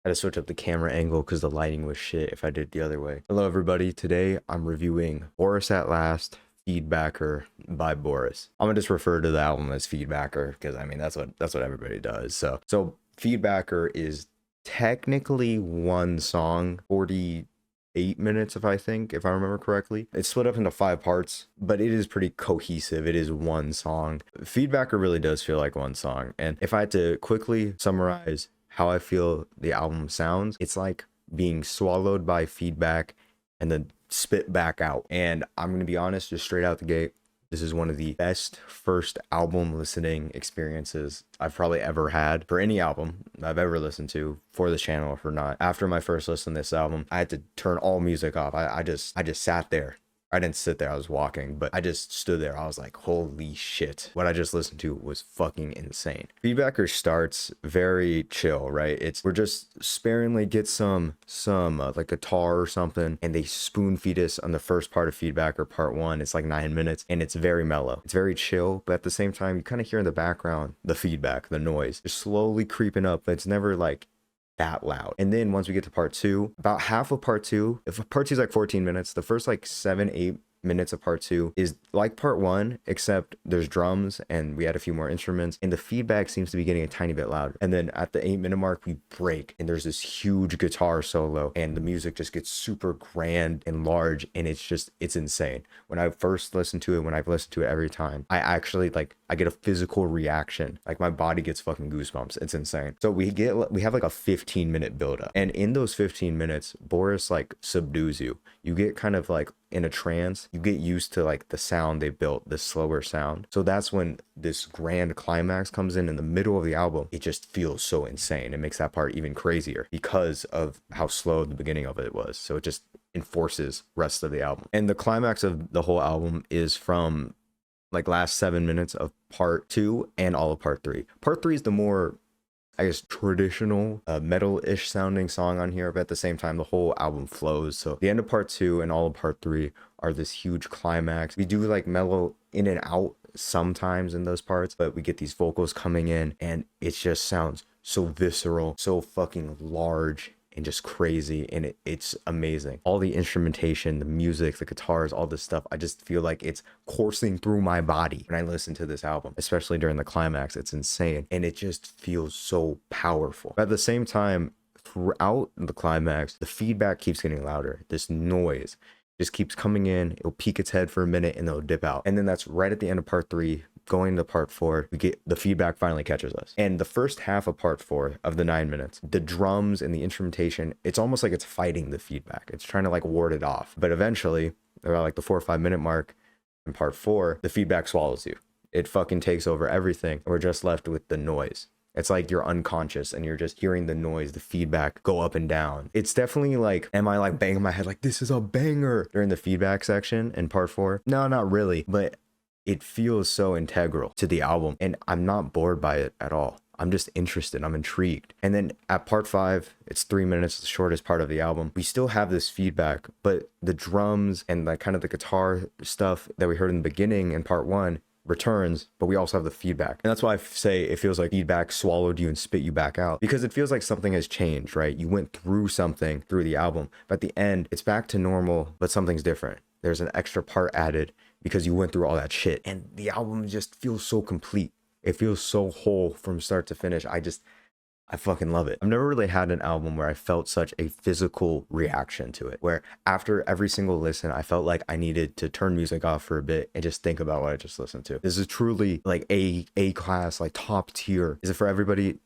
Had to switch up the camera angle because the lighting was shit if I did it the other way. Hello everybody, today I'm reviewing Boris at Last, Feedbacker by Boris. I'm gonna just refer to the album as Feedbacker because I mean that's what everybody does. So Feedbacker is technically one song, 48 minutes if I remember correctly. It's split up into 5 parts, but it is pretty cohesive. It is one song. Feedbacker really does feel like one song. And if I had to quickly summarize how I feel the album sounds, it's like being swallowed by feedback and then spit back out. And I'm gonna be honest, just straight out the gate, this is one of the best first album listening experiences I've probably ever had for any album I've ever listened to for this channel or not. After my first listen to this album, I had to turn all music off. I just sat there. I didn't sit there, I was walking, but I just stood there. I was like, holy shit. What I just listened to was fucking insane. Feedbacker starts very chill, right? We're just sparingly get some like guitar or something, and they spoon feed us on the first part of Feedbacker part 1. It's like 9 minutes, and it's very mellow. It's very chill, but at the same time, you kind of hear in the background the feedback, the noise. It's slowly creeping up, but it's never like that loud. And then once we get to part 2, about half of part 2, if part 2 is like 14 minutes, the first like 7-8 minutes of part 2 is like part 1, except there's drums and we add a few more instruments, and the feedback seems to be getting a tiny bit louder. And then at the 8-minute mark, we break and there's this huge guitar solo, and the music just gets super grand and large, and it's insane. When I first listened to it, when I've listened to it every time, I actually I get a physical reaction. Like my body gets fucking goosebumps. It's insane. So we have like a 15-minute buildup, and in those 15 minutes, Boris like subdues you. You get kind of like in a trance. You get used to like the sound they built, the slower sound. So that's when this grand climax comes in the middle of the album. It just feels so insane. It makes that part even crazier because of how slow the beginning of it was. So it just enforces rest of the album. And the climax of the whole album is from like last 7 minutes of part 2 and all of part 3. Part 3 is the more, I guess, traditional metal-ish sounding song on here, but at the same time the whole album flows. So the end of part 2 and all of part 3 are this huge climax. We do like mellow in and out sometimes in those parts, but we get these vocals coming in and it just sounds so visceral, so fucking large and just crazy, and it's amazing. All the instrumentation, the music, the guitars, all this stuff, I just feel like it's coursing through my body when I listen to this album, especially during the climax. It's insane, and it just feels so powerful. But at the same time, throughout the climax, the feedback keeps getting louder. This noise just keeps coming in. It'll peek its head for a minute and it'll dip out, and then that's right at the end of part 3 going to part 4, we get the feedback finally catches us. And the first half of part 4 of the 9 minutes, the drums and the instrumentation, it's almost like it's fighting the feedback. It's trying to like ward it off. But eventually, around like the 4 or 5 minute mark in part 4, the feedback swallows you. It fucking takes over everything. We're just left with the noise. It's like you're unconscious and you're just hearing the noise, the feedback go up and down. It's definitely like, am I like banging my head like this is a banger during the feedback section in part 4? No, not really, but it feels so integral to the album, and I'm not bored by it at all. I'm just interested. I'm intrigued. And then at part 5, it's 3 minutes, the shortest part of the album. We still have this feedback, but the drums and like kind of the guitar stuff that we heard in the beginning in part 1 returns, but we also have the feedback. And that's why I say it feels like feedback swallowed you and spit you back out, because it feels like something has changed, right? You went through something through the album, but at the end, it's back to normal, but something's different. There's an extra part added because you went through all that shit, and the album just feels so complete. It feels so whole from start to finish. I fucking love it. I've never really had an album where I felt such a physical reaction to it, where after every single listen, I felt like I needed to turn music off for a bit and just think about what I just listened to. This is truly like A class, like top tier. Is it for everybody?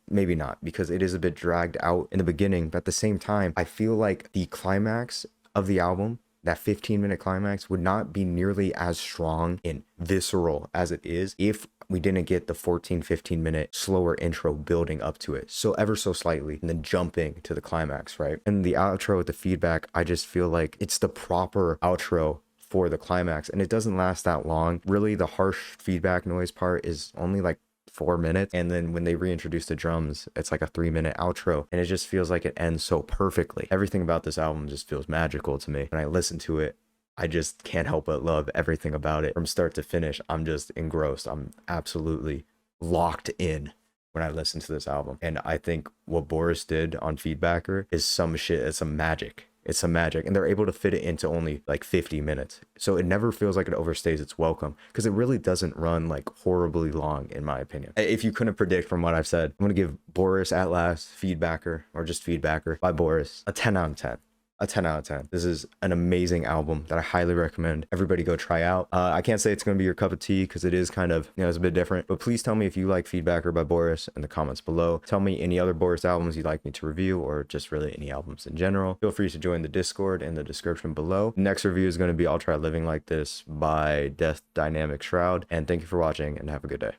Maybe not, because it is a bit dragged out in the beginning, but at the same time, I feel like the climax of the album, that 15-minute climax, would not be nearly as strong and visceral as it is if we didn't get the 14-15 minute slower intro building up to it so ever so slightly and then jumping to the climax, right? And the outro with the feedback, I just feel like it's the proper outro for the climax, and it doesn't last that long. Really, the harsh feedback noise part is only like 4 minutes, and then when they reintroduce the drums, it's like a 3-minute outro, and it just feels like it ends so perfectly. Everything about this album just feels magical to me. When I listen to it, I just can't help but love everything about it from start to finish. I'm just engrossed. I'm absolutely locked in when I listen to this album. And I think what Boris did on Feedbacker is some shit. It's some magic. It's some magic, and they're able to fit it into only like 50 minutes. So it never feels like it overstays its welcome, because it really doesn't run like horribly long, in my opinion. If you couldn't predict from what I've said, I'm gonna give Boris at Last, Feedbacker, or just Feedbacker by Boris, a 10 out of 10. A 10 out of 10. This is an amazing album that I highly recommend everybody go try out. I can't say it's going to be your cup of tea, because it is kind of, it's a bit different, but please tell me if you like Feedbacker by Boris in the comments below. Tell me any other Boris albums you'd like me to review, or just really any albums in general. Feel free to join the Discord in the description below. Next review is going to be I'll Try Living Like This by Death Dynamic Shroud. And thank you for watching, and have a good day.